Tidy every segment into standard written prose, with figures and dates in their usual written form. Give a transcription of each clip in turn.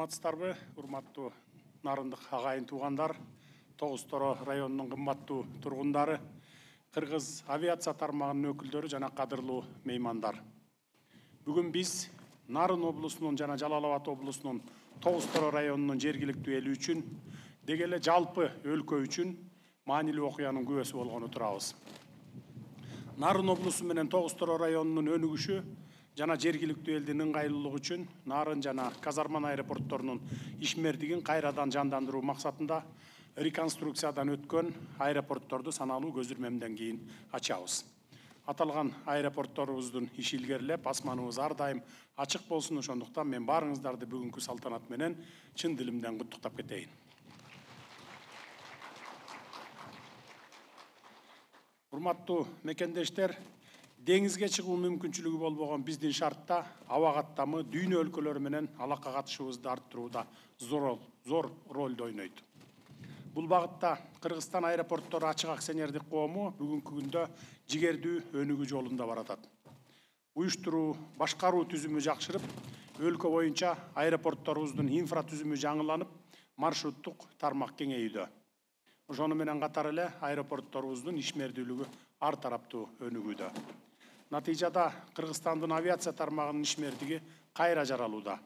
Саламатсыздарбы, урматтуу нарындык агайын туугандар, Тогуз Торо районунун кымбаттуу тургундары, Кыргыз авиация тармагынын өкүлдөрү жана кадырлуу меймандар. Бүгүн биз Нарын облусунун жана Жалал Абад облусунун Тогуз Торо районунун жергиликтүү эли үчүн, деги эле жалпы өлкө үчүн маанилүү окуянын күбөсү болгону турабыз. Нарын облусу менен Тогуз Торо районунун өнүгүшү жана жергиликтүү элдин ыңгайлуулугу үчүн Нарын жана Казарман аэропортторунун ишмердигин кайрадан жандандыруу максатында реконструкциядан өткөн аэропортторду саналуу көзүрмөмдөн кийин ачабыз. Аталган аэропортторубуздун иши илгерилеп, асманыбыз ар дайым ачык болсун, ошондуктан мен баарыңыздарды бүгүнкү салтанат менен чын дилимден куттуктап кетейин. Урматтуу мекендештер, деңизге чыгуу мүмкүнчүлүгү болбогон биздин шартта аба каттамы дүйнө өлкөлөрү менен алака катышуубузду арттырууда зор ролду ойнойт. Бул багытта Кыргызстан аэропорттору ачык акционердик коому бүгүнкү күндө жигердүү өнүгүү жолунда баратат. Уюштуруу, башкаруу түзүмү жакшырып, өлкө боюнча аэропортторубуздун инфратүзүмү жаңыланып, маршруттук тармак кеңейүүдө. Ошону менен катар эле аэропортторубуздун ишмердүүлүгү ар тараптуу өнүгүүдө. Натыйжада Кыргызстандын авиация тармагынын ишмердиги кайра жаралууда.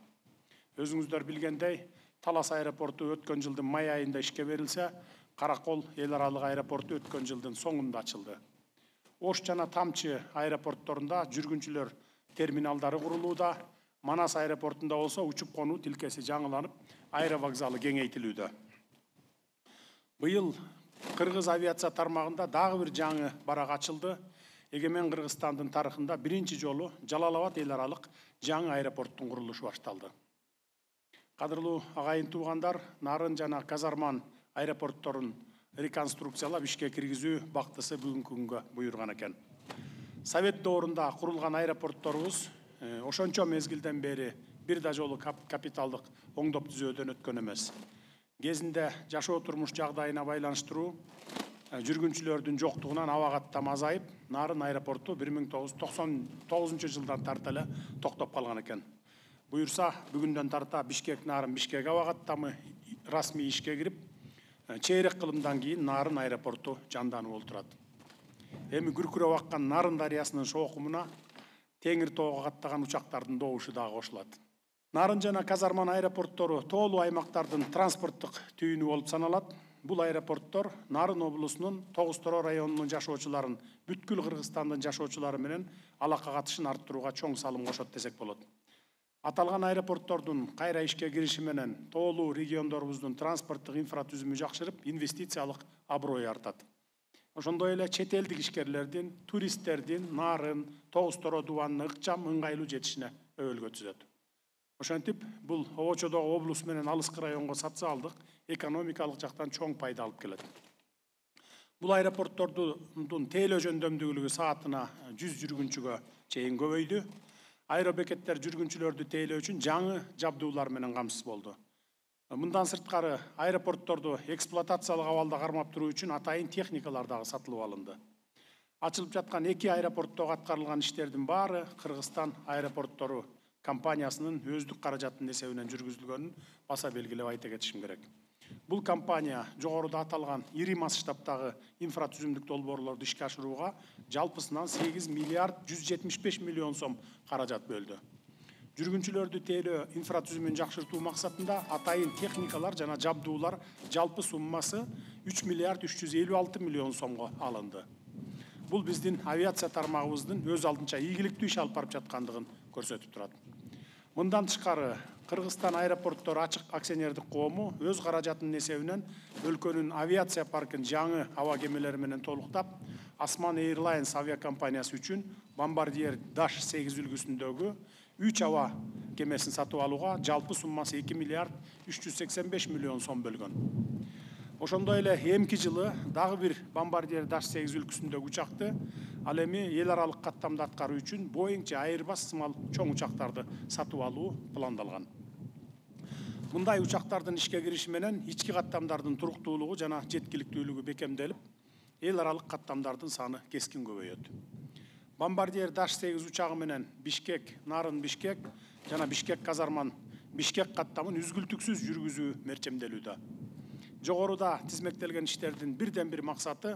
Өзүңүздөр билгендей, Талас аэропорту өткөн жылдын май айында ишке берилсе, Каракол эл аралык аэропорту өткөн жылдын соңунда ачылды. Ош жана Тамчы аэропортторунда жүргүнчүлөр терминалдары курулууда, Манас аэропортунда болсо учуп конуу тилкеси жаңыланып, аэровокзалы кеңейтилүүдө. Быйыл Кыргыз авиация тармагында дагы бир жаңы барак ачылды. Эгемен Кыргызстандын тарыхында биринчи жолу Жалал Абад эл аралык жаңы аэропорттун курулушу башталды. Кадырлуу агайын туугандар, Нарын жана Казарман аэропортторун реконструкциялап ишке киргизүү бактысы бүгүнкү күнгө буйруган экен. Совет доорунда курулган аэропортторубуз ошончо мезгилден бери бир да жолу капиталдык оңдоп түзөөдөн өткөн эмес. Кезинде жашоо турмуш жагдайына байланыштыруу жүргүнчүлөрдүн жоктугунан аба каттамы азайып, Нарын аэропорту 1999 жылдан тарта эле токтоп калган экен. Буюрса, бүгүндөн тарта Бишкек-Нарын Бишкек аба каттамы расмий ишке кирип, чейрек кылымдан кийин Нарын аэропорту жанданып олтурат. Эми күркүрөп аккан Нарын дарыясынын шоокумуна теңир тоого каттаган учактардын добушу дагы кошулат. Нарын жана Казарман аэропорттору тоолуу аймактардын транспорттук түйүнү болуп саналат. Бул аэропорттор Нарын облусунун Тогуз Торо районунун жашоочуларын бүткүл Кыргызстандын жашоочулары менен алака катышын арттырууга чоң салым кошот десек болот. Аталган аэропорттордун кайра ишке кириши менен тоолуу региондорубуздун транспорттук инфратүзүмү жакшырып, инвестициялык аброю артат. Ошондой эле чет элдик ишкерлердин, туристтердин Нарын, Тогуз Торо дубанына ыкчам, ыңгайлуу жетишине өбөлгө түзөт. Ошентип, бул обочодогу облус менен алыскы районго социалдык, экономикалык жактан чоң пайда алып келет. Бул аэропорттордун тейлөө жөндөмдүүлүгү саатына 100 жүргүнчүгө чейин көбөйдү. Аэробекеттер жүргүнчүлөрдү тейлөө үчүн жаңы жабдуулар менен камсыз болду. Мындан сырткары аэропортторду эксплуатациялык абалда кармап туруу үчүн атайын техникалар дагы сатылып алынды. Ачылып жаткан 2 аэропорттогу аткарылган иштердин баары Кыргызстан аэропорттору компаниясынын өздүк каражаттын эсебинен жүргүзүлгөнүн баса белгилеп айта кетишим керек. Бул компания жогоруда аталган ири масштабтагы инфратүзүмдүк долбоорлорду ишке ашырууга жалпысынан 8 миллиард 175 миллион сом каражат бөлдү. Жүргүнчүлөрдү тейлөө инфратүзүмүн жакшыртуу максатында атайын техникалар жана жабдуулар жалпы суммасы 3 миллиард 356 миллион сомго алынды. Бул биздин авиация тармагыбыздын өз алдынча ийгиликтүү иш алып барып жаткандыгын көрсөтүп турат. Мындан тышкары Кыргызстан аэропорттору ачык акционердик коому өз каражатынын эсебинен өлкөнүн авиация паркын жаңы аба кемелери менен толуктап, Osman Airlines авиакомпаниясы үчүн Bombardier Dash 8 үлгүсүндөгү 3 аба кемесин сатып алууга жалпы суммасы 2 миллиард 385 миллион сом бөлгөн. Ошондой эле эмки жылы дагы бир Bombardier Dash 8 үлгүсүндөгү учакты ал эми эл аралык каттамды аткаруу үчүн Boeing же Airbus сымал чоң учактарды сатып алуу пландалган. Мындай учактардын ишке кириши менен ички каттамдардын туруктуулугу жана жеткиликтүүлүгү бекемделип, эл аралык каттамдардын саны кескин көбөйөт. Bombardier Dash 8 учагы менен Бишкек, Нарын Бишкек жана Бишкек Казарман Бишкек каттамын үзгүлтүксүз жүргүзүү мерчемделүүдө. Жогоруда тизмектелген иштердин бирден бир максаты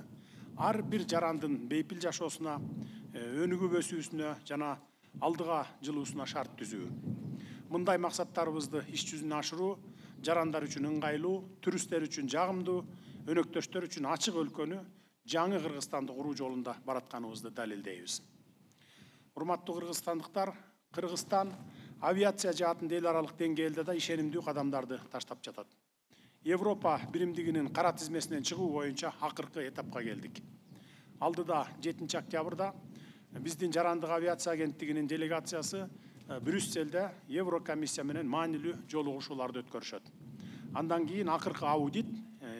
ар бир жарандын бейпил жашоосуна, өнүгүп өсүүсүнө жана алдыга жылуусуна шарт түзүү. Мындай максаттарыбызды иш жүзүнө ашыруу жарандар үчүн ыңгайлуу, туристтер үчүн жагымдуу, өнөктөштөр үчүн ачык өлкөнү жаңы Кыргызстанды куруу жолунда баратканыбызды далилдейбиз. Урматтуу кыргызстандыктар, Кыргызстан авиация жаатында эл аралык деңгээлде да ишенимдүү кадамдарды таштап жатат. Европа биримдигинин кара тизмесинен чыгуу боюнча акыркы этапка келдик. Алдыда 7 октябрда биздин жарандык авиация агенттигинин делегациясы Брюссельде Еврокомиссия менен маанилүү жолугушууларды өткөрүшөт. Андан кийин акыркы аудит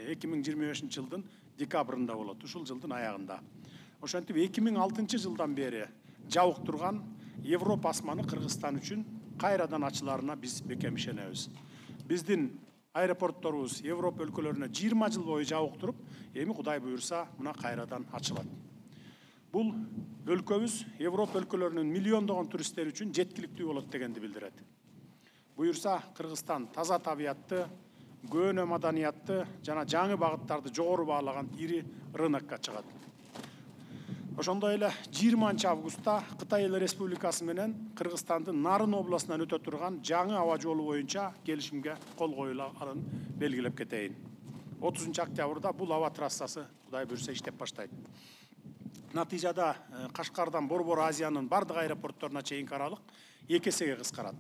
2025 жылдын декабрында болот, ушул жылдын аягында. Ошентип 2006 жылдан бери жабык турган Европа асманы Кыргызстан үчүн кайрадан ачыларына биз бекем ишенебиз. Биздин аэропортторубуз Европа өлкөлөрүнө 20 жыл бою жабык туруп, эми Кудай буйрса мына кайрадан ачылат. Бул өлкөбүз Европа өлкөлөрүнүн миллиондогон туристтер үчүн жеткиликтүү болот дегенди билдирет. Буйрса Кыргызстан таза табиятты, көөнө маданиятты жана жаңы багыттарды жогору баалаган ири рынокко чыгат. Ошондой эле 20 августта Кытай Эл Республикасы менен Кыргызстандын Нарын областынан өтө турган жаңы аба жолу боюнча келишимге кол коюлганын белгилеп кетейин. 30 октябрда бул аба трассасы Кудай буйрса иштеп баштайт. Натыйжада Кашкардан Борбор Азиянын бардык аэропортторуна чейинки аралык 2 эсеге кыскарат.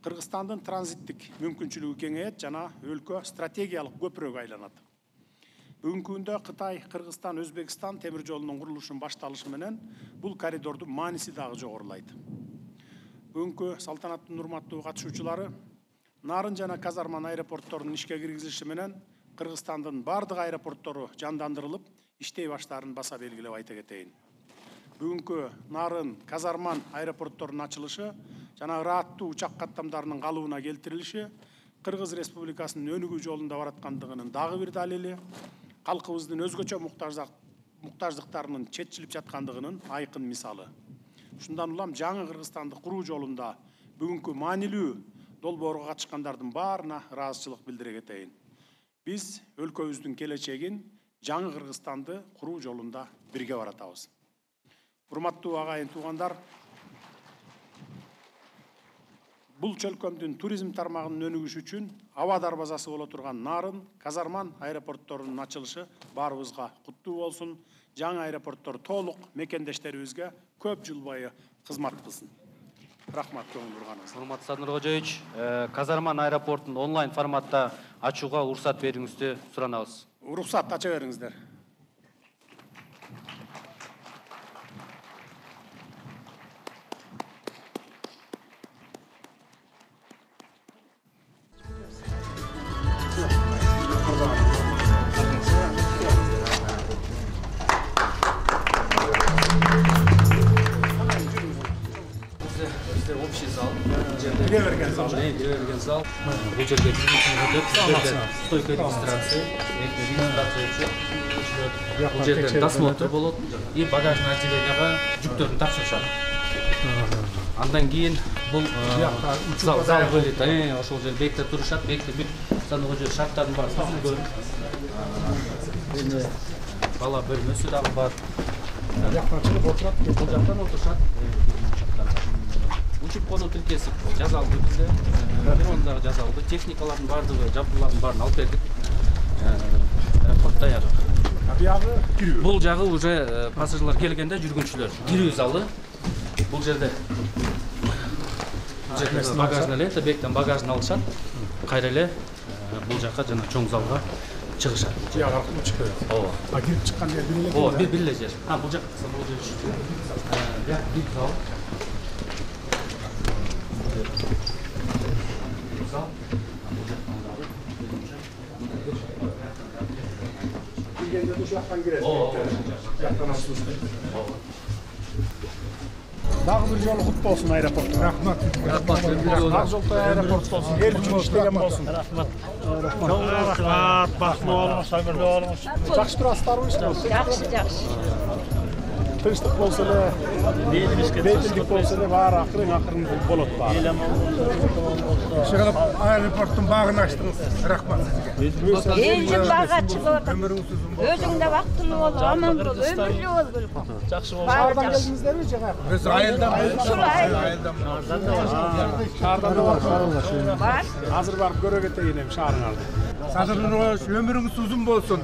Кыргызстандын транзиттик мүмкүнчүлүгү кеңейет жана өлкө стратегиялык көпүрөгкө айланат. Бүгүнкү күндө Кытай, Кыргызстан, Өзбекстан темир жолунун курулушунун башталышы менен бул коридордун мааниси дагы жогорулайт. Бүгүнкү салтанаттын урматтуу катышуучулары, Нарын жана Казарман аэропортторунун ишке киргизилиши менен Кыргызстандын бардык аэропорттору жандандырылып, иштей баштаарын баса белгилеп айта кетейин. Бүгүнкү Нарын, Казарман аэропортторунун ачылышы жана ырааттуу учак каттамдарынын калыбына келтирилиши Кыргыз Республикасынын өнүгүү жолунда бараткандыгынын дагы бир далили, калкыбыздын өзгөчө муктаждыктарынын четчилип жаткандыгынын айкын мисалы. Ушундан улам жаңы Кыргызстанды куруу жолунда бүгүнкү маанилүү долбоорго катышкандардын баарына ыраазычылык билдире кетейин. Биз өлкөбүздүн келечегин жаңы Кыргызстанды куруу жолунда бирге баратабыз. Урматтуу агайын туугандар, бул чөлкөмдүн туризм тармагынын өнүгүшү үчүн аба дарбазасы боло турган Нарын, Казарман аэропортторунун ачылышы баарыбызга куттуу болсун. Жаңы аэропорттор толук мекендештерибизге көп жыл бою кызмат кылсын. Рахмат көңүл бурганыңызга. Урматтуу Садыр Кожоевич, Казарман аэропортун онлайн форматта ачууга уруксат берүүңүздү суранабыз. Уруксат ача бериңиздер. Общий зал. Берген зал. Берген зал. Бул жерге стойка регистрация. Бул жерде досмотр болот. И багажный отделенияга жүктөрүн тапшырышат. Андан кийин бул зал бөлөт. Ошол жер бекте турушат. Бекте бүт санагы шарттардын баары түзүлгөн. Бала бөлмөсү дагы бар. Жактан чыгып отурат, Бул жактан отурушат. Учуп конуу тилкеси жазалды бизде. Бирон дагы жазалды. Техникалардын баардыгы, жабдуулардын баарын алып бердик. Аэропорт даяр. Биягы кирүү. Бул жагы уже пассажирлар келгенде жүргүнчүлөр кирүү залы. Бул жерде багажный лента, бектен багажын алышат. Кайра эле бул жака жана чоң залга чыгышат. Биягы аркылуу чыгып. Ооба. Кирип чыккан жер бир эле. Ооба, бир эле жер. Бул жак бул жер. Бир зал. Дагы бир жолу кут болсун аэропорт. Рахмат. Ак жолтой аэропорт болсун. Эл үчүн иштеген болсун. Рахмат. Рахмат. Бактылуу болуңуз, өмүрлүү болуңуз. Жакшы турасыздарбы иште? Жакшы. тынчтык болсо эле, бейдилдик болсо эле баары акырын болот баары. Шығып аэропорттың бағын аштыңыз. Рахмат сізге. Елдің баға шығып отыр. Өзіңде вақтылы бол, аман бол, өмірлі бол керек. Жақсы бол. Шаардан келдиңиздерби жана? Біз айылдан Шаардан да бар. Бар. Азыр барып көрө кетейин эми шаарыңарды. Садырыңыз өміріңіз ұзын болсын.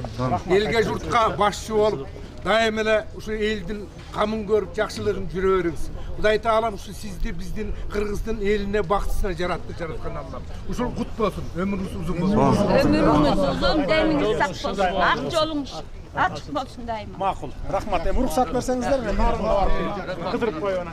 Елге жұртқа басшы болып, дайым эле ушу элдин камын көрүп, жакшылыгын жүрө бериңиз. Кудай таалам ушу сизди биздин Кыргыздын элине бактысына жаратты, жараткан Аллам. Ушул кут болсун, өмүрүңүз узун болсун. Өміріңіз ұзын, дәміңіз сақ болсын. Ақ жолыңыз açık olsun daima. Makul. Rahmat. Ruhsat verseniz de narınla var. Kıdırıp koyuyor.